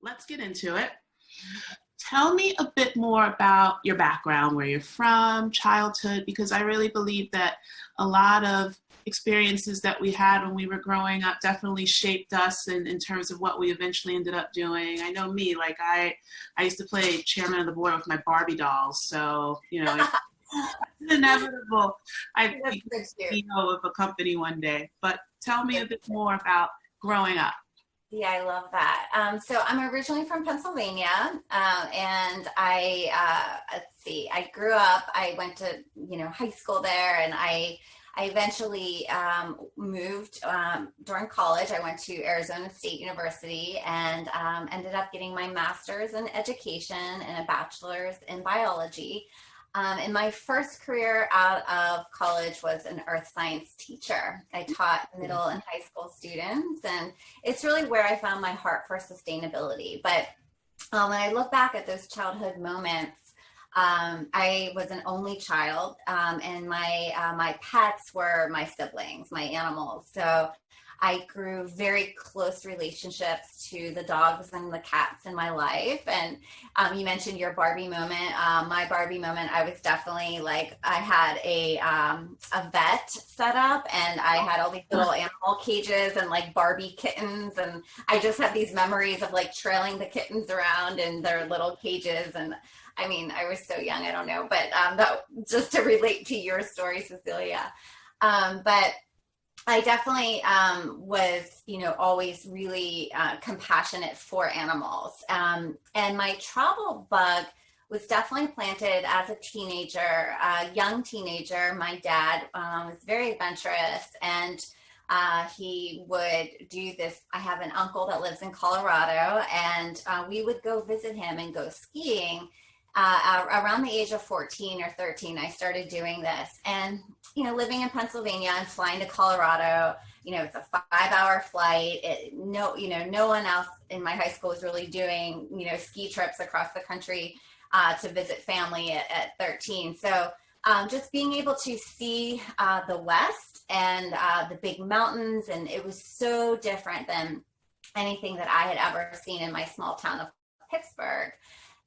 let's get into it. Tell me a bit more about your background, where you're from, childhood, because I really believe that a lot of experiences that we had when we were growing up definitely shaped us in terms of what we eventually ended up doing. I know me, like I used to play chairman of the board with my Barbie dolls, so it's inevitable. I'd That's be so cute. CEO of a company one day. But tell me a bit more about growing up. Yeah, I love that. So I'm originally from Pennsylvania, and let's see, I grew up, I went to, high school there, and I eventually moved during college. I went to Arizona State University and ended up getting my master's in education and a bachelor's in biology. And my first career out of college was an earth science teacher. I taught middle and high school students, and it's really where I found my heart for sustainability. But when I look back at those childhood moments, I was an only child, and my pets were my siblings, my animals. So I grew very close relationships to the dogs and the cats in my life. And you mentioned your Barbie moment. My Barbie moment, I was definitely like, I had a vet set up, and I had all these little animal cages and like Barbie kittens. And I just had these memories of like trailing the kittens around in their little cages. And I mean, I was so young, I don't know, but that, just to relate to your story, Cecilia. But I definitely was, always really compassionate for animals. And my travel bug was definitely planted as a teenager, a young teenager. My dad was very adventurous, and he would do this. I have an uncle that lives in Colorado, and we would go visit him and go skiing. Around the age of 14 or 13, I started doing this. And, living in Pennsylvania and flying to Colorado, it's a 5-hour flight. No one else in my high school was really doing, ski trips across the country to visit family at 13. So just being able to see the West and the big mountains, and it was so different than anything that I had ever seen in my small town of Pittsburgh.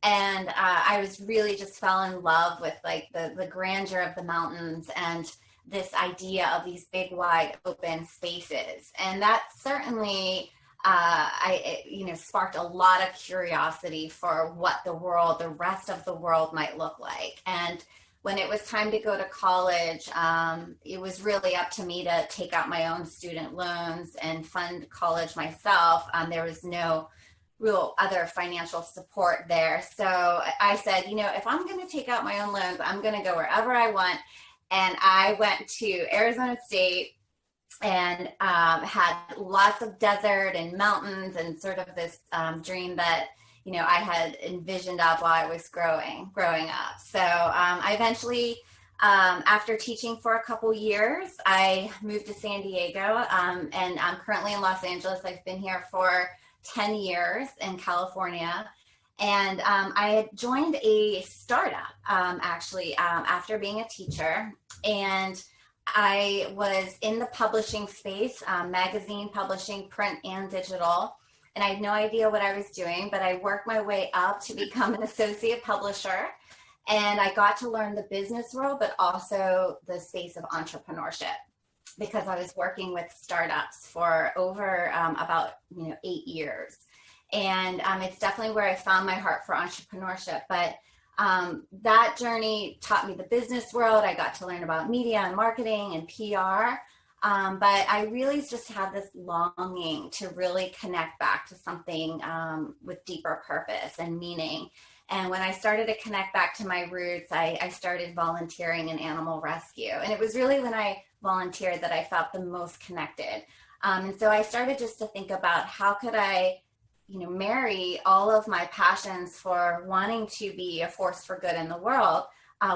And I was really just fell in love with like the grandeur of the mountains and this idea of these big, wide open spaces. And that certainly, sparked a lot of curiosity for what the rest of the world might look like. And when it was time to go to college, it was really up to me to take out my own student loans and fund college myself. There was no real other financial support there. So I said, if I'm going to take out my own loans, I'm going to go wherever I want. And I went to Arizona State and had lots of desert and mountains and sort of this dream that, I had envisioned of while I was growing up. So I eventually, after teaching for a couple years, I moved to San Diego, and I'm currently in Los Angeles. I've been here for 10 years in California. And I had joined a startup after being a teacher. And I was in the publishing space, magazine publishing, print and digital. And I had no idea what I was doing, but I worked my way up to become an associate publisher. And I got to learn the business world, but also the space of entrepreneurship, because I was working with startups for over about 8 years. And it's definitely where I found my heart for entrepreneurship. But that journey taught me the business world. I got to learn about media and marketing and PR. But I really just had this longing to really connect back to something with deeper purpose and meaning. And when I started to connect back to my roots, I started volunteering in animal rescue. And it was really when I volunteered that I felt the most connected. And so I started just to think about how could I, marry all of my passions for wanting to be a force for good in the world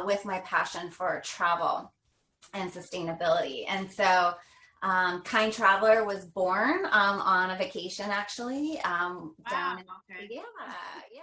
with my passion for travel and sustainability. And so Kind Traveler was born on a vacation, actually, down in, Okay. yeah.